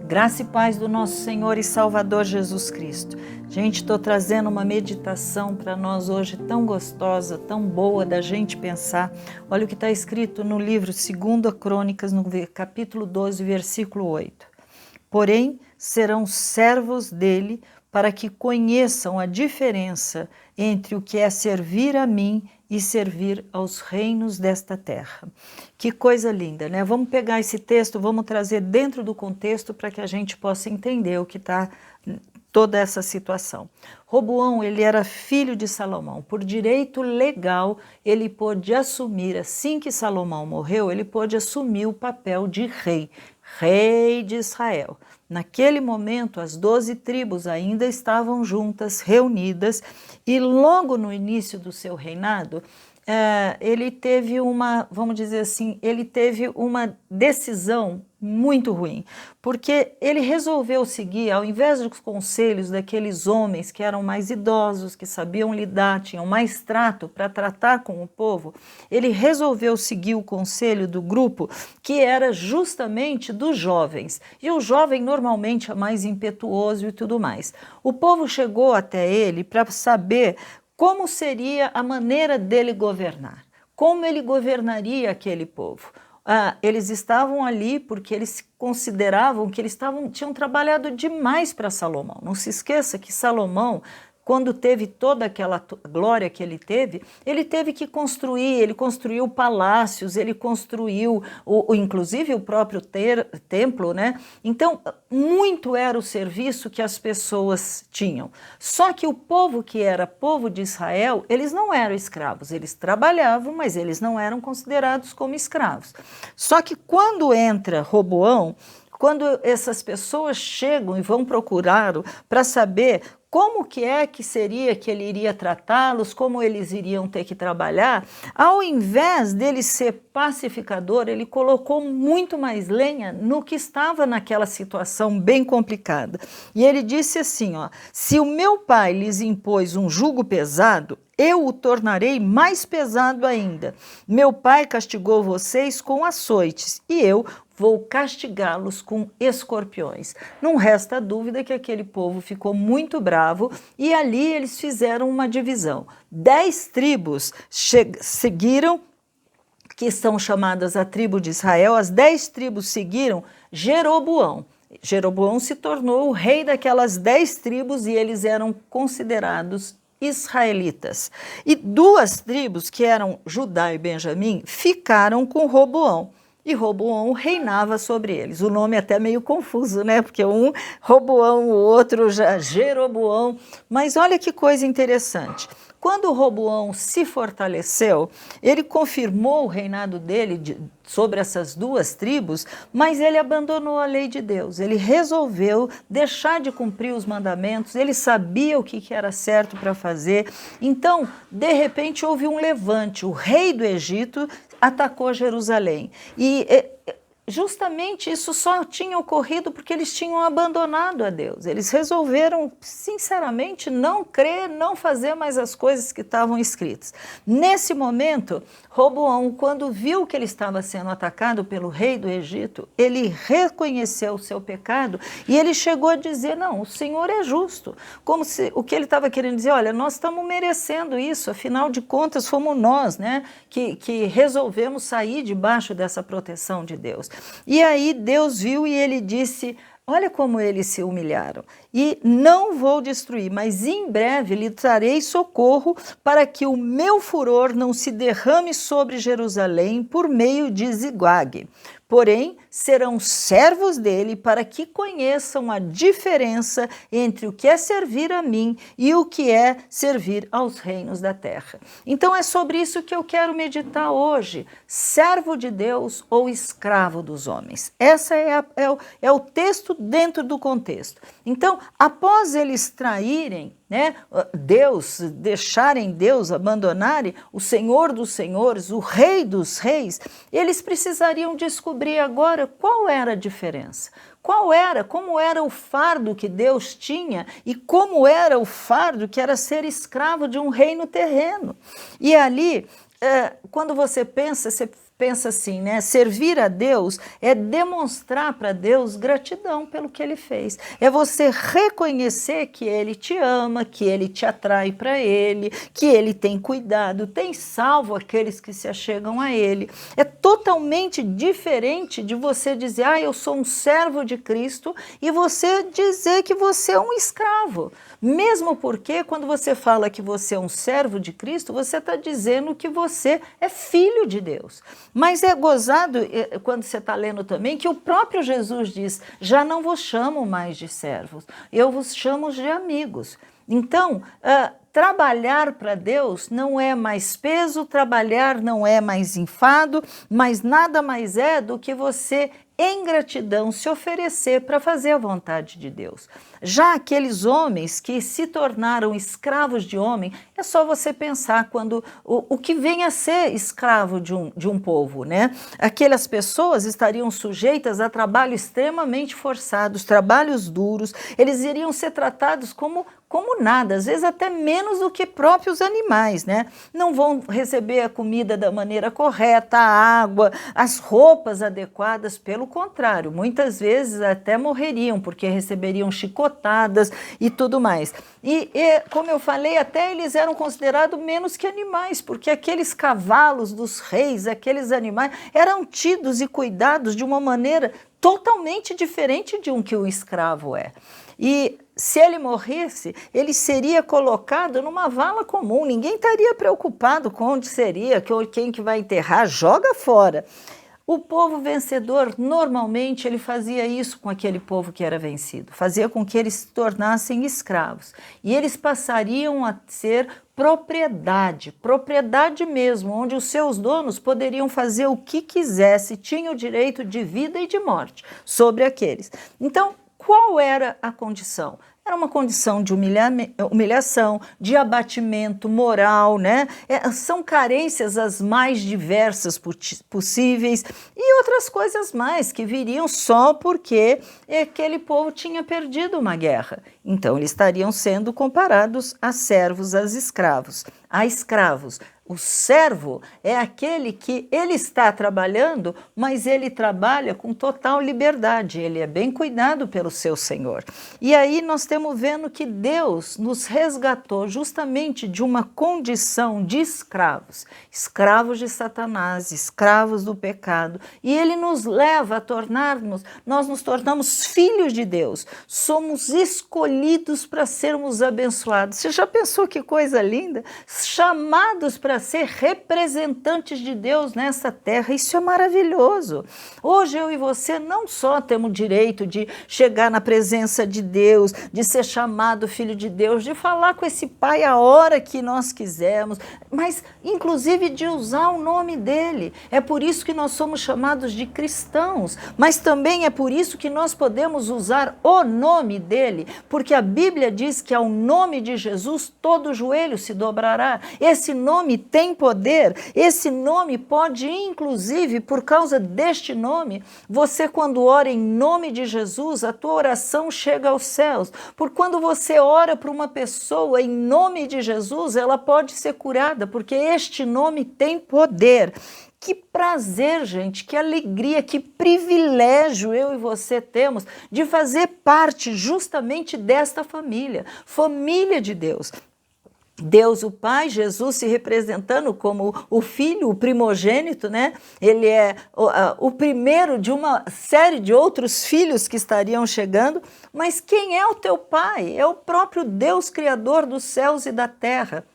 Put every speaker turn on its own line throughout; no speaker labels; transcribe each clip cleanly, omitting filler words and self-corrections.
Graça e paz do nosso Senhor e Salvador Jesus Cristo. Gente, estou trazendo uma meditação para nós hoje tão gostosa, tão boa da gente pensar. Olha o que está escrito no livro 2 Crônicas, no capítulo 12, versículo 8. Porém, serão servos dele para que conheçam a diferença entre o que é servir a mim e servir aos reinos desta terra. Que coisa linda, né? Vamos pegar esse texto, vamos trazer dentro do contexto para que a gente possa entender o que está toda essa situação. Roboão, ele era filho de Salomão. Por direito legal, ele pôde assumir, assim que Salomão morreu, ele pôde assumir o papel de rei de Israel. Naquele momento, as 12 tribos ainda estavam juntas, reunidas, e logo no início do seu reinado, ele teve vamos dizer assim, ele teve uma decisão muito ruim, porque ele resolveu seguir, ao invés dos conselhos daqueles homens que eram mais idosos, que sabiam lidar, tinham mais trato para tratar com o povo, ele resolveu seguir o conselho do grupo que era justamente dos jovens, e o jovem normalmente é mais impetuoso e tudo mais. O povo chegou até ele para saber como seria a maneira dele governar, como ele governaria aquele povo. Eles estavam ali porque eles consideravam que eles tinham trabalhado demais para Salomão. Não se esqueça que Salomão, quando teve toda aquela glória que ele teve que construir, ele construiu palácios, ele construiu, inclusive o próprio templo, né? Então, muito era o serviço que as pessoas tinham. Só que o povo que era povo de Israel, eles não eram escravos, eles trabalhavam, mas eles não eram considerados como escravos. Só que quando entra Roboão, quando essas pessoas chegam e vão procurá-lo para saber como que seria que ele iria tratá-los, como eles iriam ter que trabalhar, ao invés dele ser pacificador, ele colocou muito mais lenha no que estava naquela situação bem complicada. E ele disse assim, se o meu pai lhes impôs um jugo pesado, eu o tornarei mais pesado ainda. Meu pai castigou vocês com açoites e eu vou castigá-los com escorpiões. Não resta dúvida que aquele povo ficou muito bravo e ali eles fizeram uma divisão. 10 tribos seguiram, que são chamadas a tribo de Israel, as 10 tribos seguiram Jeroboão. Jeroboão se tornou o rei daquelas 10 tribos e eles eram considerados israelitas. E 2 tribos, que eram Judá e Benjamim, ficaram com Roboão. E Roboão reinava sobre eles. O nome é até meio confuso, né? Porque um Roboão, o outro já Jeroboão. Mas olha que coisa interessante. Quando Roboão se fortaleceu, ele confirmou o reinado dele sobre essas 2 tribos, mas ele abandonou a lei de Deus. Ele resolveu deixar de cumprir os mandamentos, ele sabia o que era certo para fazer. Então, de repente, houve um levante. O rei do Egito atacou Jerusalém. E justamente isso só tinha ocorrido porque eles tinham abandonado a Deus. Eles resolveram, sinceramente, não crer, não fazer mais as coisas que estavam escritas. Nesse momento, Roboão, quando viu que ele estava sendo atacado pelo rei do Egito, ele reconheceu o seu pecado e ele chegou a dizer, não, o Senhor é justo. Como se o que ele estava querendo dizer, olha, nós estamos merecendo isso, afinal de contas fomos nós, né, que resolvemos sair debaixo dessa proteção de Deus. E aí Deus viu e ele disse, olha como eles se humilharam, e não vou destruir, mas em breve lhe trarei socorro para que o meu furor não se derrame sobre Jerusalém por meio de Zigue. Porém, serão servos dele para que conheçam a diferença entre o que é servir a mim e o que é servir aos reinos da terra. Então é sobre isso que eu quero meditar hoje. Servo de Deus ou escravo dos homens? Essa é o texto dentro do contexto. Então, após eles traírem, né, Deus, deixarem Deus, abandonarem o Senhor dos senhores, o Rei dos reis, eles precisariam descobrir agora qual era a diferença. Como era o fardo que Deus tinha e como era o fardo que era ser escravo de um reino terreno. E ali, quando você pensa, você pensa assim, né? Servir a Deus é demonstrar para Deus gratidão pelo que Ele fez. É você reconhecer que Ele te ama, que Ele te atrai para Ele, que Ele tem cuidado, tem salvo aqueles que se achegam a Ele. É totalmente diferente de você dizer, eu sou um servo de Cristo, e você dizer que você é um escravo. Mesmo porque quando você fala que você é um servo de Cristo, você está dizendo que você é filho de Deus. Mas é gozado, quando você está lendo também, que o próprio Jesus diz, já não vos chamo mais de servos, eu vos chamo de amigos. Então, trabalhar para Deus não é mais peso, trabalhar não é mais enfado, mas nada mais é do que você, em gratidão, se oferecer para fazer a vontade de Deus. Já aqueles homens que se tornaram escravos de homem, é só você pensar quando o que vem a ser escravo de um povo, né? Aquelas pessoas estariam sujeitas a trabalho extremamente forçados, trabalhos duros, eles iriam ser tratados como nada, às vezes até menos do que próprios animais, né? Não vão receber a comida da maneira correta, a água, as roupas adequadas, pelo contrário, muitas vezes até morreriam, porque receberiam chicotadas e tudo mais. E como eu falei, até eles eram considerados menos que animais, porque aqueles cavalos dos reis, aqueles animais, eram tidos e cuidados de uma maneira totalmente diferente de um que o escravo é. E se ele morresse, ele seria colocado numa vala comum, ninguém estaria preocupado com onde seria, quem que vai enterrar, joga fora. O povo vencedor, normalmente, ele fazia isso com aquele povo que era vencido, fazia com que eles se tornassem escravos, e eles passariam a ser propriedade mesmo, onde os seus donos poderiam fazer o que quisesse, tinham o direito de vida e de morte sobre aqueles. Então, qual era a condição? Era uma condição de humilhação, de abatimento moral, né? São carências as mais diversas possíveis e outras coisas mais que viriam só porque aquele povo tinha perdido uma guerra. Então, eles estariam sendo comparados a servos, a escravos. O servo é aquele que ele está trabalhando, mas ele trabalha com total liberdade, ele é bem cuidado pelo seu Senhor. E aí nós estamos vendo que Deus nos resgatou justamente de uma condição de escravos, escravos de Satanás, escravos do pecado, e ele nos leva a nós nos tornamos filhos de Deus, somos escolhidos para sermos abençoados. Você já pensou que coisa linda? Chamados para ser representantes de Deus nessa terra, isso é maravilhoso. Hoje eu e você não só temos direito de chegar na presença de Deus, de ser chamado filho de Deus, de falar com esse Pai a hora que nós quisermos, mas inclusive de usar o nome dele. É por isso que nós somos chamados de cristãos, mas também é por isso que nós podemos usar o nome dele, porque a Bíblia diz que ao nome de Jesus todo joelho se dobrará. Esse nome tem poder, esse nome pode, inclusive, por causa deste nome, você quando ora em nome de Jesus, a tua oração chega aos céus, porque quando você ora para uma pessoa em nome de Jesus, ela pode ser curada, porque este nome tem poder. Que prazer, gente, que alegria, que privilégio eu e você temos de fazer parte justamente desta família de Deus. Deus o Pai, Jesus se representando como o Filho, o primogênito, né? Ele é o primeiro de uma série de outros filhos que estariam chegando, mas quem é o teu Pai? É o próprio Deus Criador dos céus e da terra.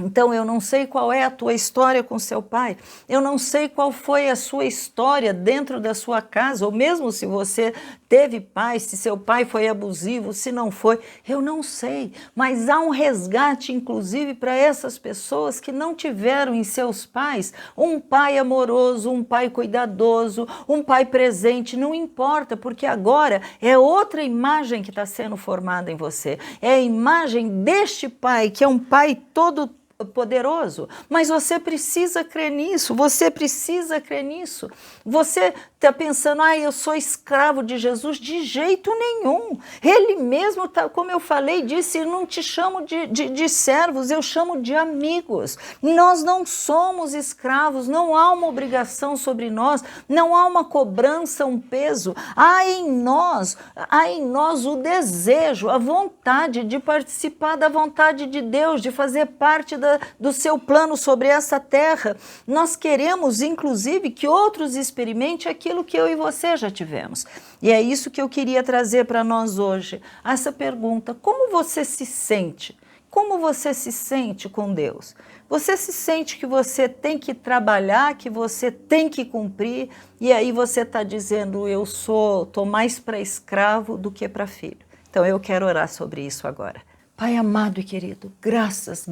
Então, eu não sei qual é a tua história com seu pai, eu não sei qual foi a sua história dentro da sua casa, ou mesmo se você teve pai, se seu pai foi abusivo, se não foi, eu não sei. Mas há um resgate, inclusive, para essas pessoas que não tiveram em seus pais um pai amoroso, um pai cuidadoso, um pai presente, não importa, porque agora é outra imagem que está sendo formada em você. É a imagem deste pai, que é um pai todo poderoso, mas você precisa crer nisso, você está pensando, eu sou escravo de Jesus, de jeito nenhum. Ele mesmo, como eu falei, disse, não te chamo de servos, eu chamo de amigos. Nós não somos escravos, não há uma obrigação sobre nós, não há uma cobrança, um peso. Há em nós o desejo, a vontade de participar da vontade de Deus, de fazer parte do seu plano sobre essa terra. Nós queremos, inclusive, que outros experimentem aquilo que eu e você já tivemos. E é isso que eu queria trazer para nós hoje. Essa pergunta: como você se sente? Como você se sente com Deus? Você se sente que você tem que trabalhar, que você tem que cumprir, e aí você está dizendo, eu estou mais para escravo do que para filho. Então eu quero orar sobre isso agora. Pai amado e querido, graças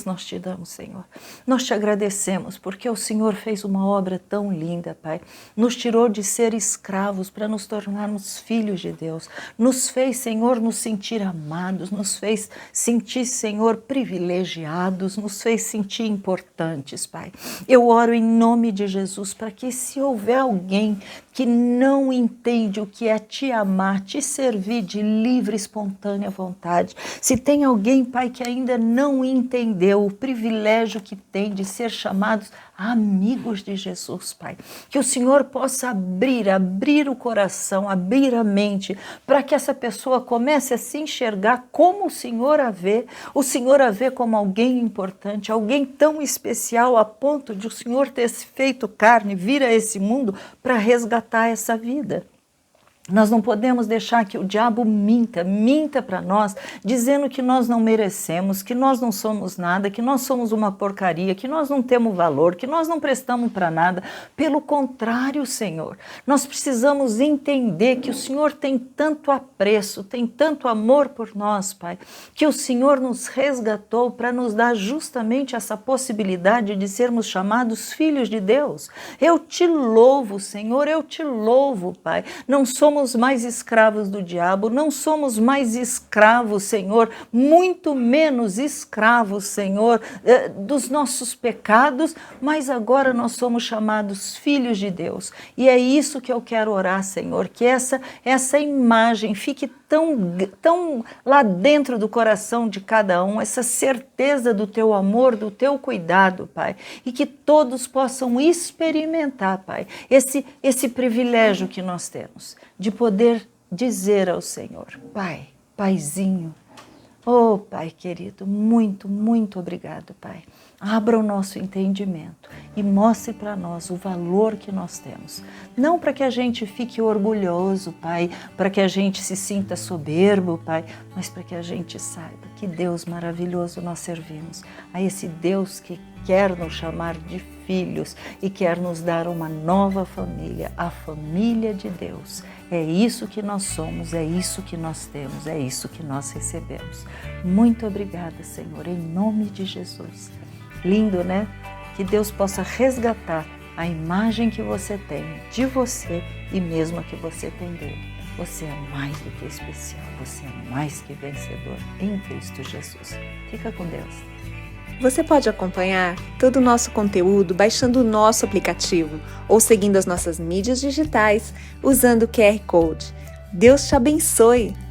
nós te damos, Senhor. Nós te agradecemos porque o Senhor fez uma obra tão linda, Pai. Nos tirou de ser escravos para nos tornarmos filhos de Deus. Nos fez, Senhor, nos sentir amados, nos fez sentir, Senhor, privilegiados, nos fez sentir importantes, Pai. Eu oro em nome de Jesus para que, se houver alguém que não entende o que é te amar, te servir de livre, espontânea vontade, se tem alguém, Pai, que ainda não entendeu o privilégio que tem de ser chamados amigos de Jesus, Pai, que o Senhor possa abrir o coração, abrir a mente, para que essa pessoa comece a se enxergar como o Senhor a vê como alguém importante, alguém tão especial a ponto de o Senhor ter se feito carne, vir a esse mundo para resgatar essa vida. Nós não podemos deixar que o diabo minta para nós, dizendo que nós não merecemos, que nós não somos nada, que nós somos uma porcaria, que nós não temos valor, que nós não prestamos para nada. Pelo contrário, Senhor, nós precisamos entender que o Senhor tem tanto apreço, tem tanto amor por nós, Pai, que o Senhor nos resgatou para nos dar justamente essa possibilidade de sermos chamados filhos de Deus. Eu te louvo, Senhor, eu te louvo, Pai. Não somos mais escravos do diabo, não somos mais escravos, Senhor, muito menos escravos, Senhor, dos nossos pecados, mas agora nós somos chamados filhos de Deus. E é isso que eu quero orar, Senhor, que essa imagem fique tão lá dentro do coração de cada um, essa certeza do teu amor, do teu cuidado, Pai, e que todos possam experimentar, Pai, esse privilégio que nós temos, de poder dizer ao Senhor, Pai, Paizinho, oh Pai querido, muito, muito obrigado, Pai. Abra o nosso entendimento e mostre para nós o valor que nós temos. Não para que a gente fique orgulhoso, Pai, para que a gente se sinta soberbo, Pai, mas para que a gente saiba que Deus maravilhoso nós servimos, a esse Deus que quer nos chamar de filhos e quer nos dar uma nova família, a família de Deus. É isso que nós somos, é isso que nós temos, é isso que nós recebemos. Muito obrigada, Senhor, em nome de Jesus. Lindo, né? Que Deus possa resgatar a imagem que você tem de você e mesmo a que você tem dele. Você é mais do que especial, você é mais que vencedor em Cristo Jesus. Fica com Deus.
Você pode acompanhar todo o nosso conteúdo baixando o nosso aplicativo ou seguindo as nossas mídias digitais usando o QR Code. Deus te abençoe!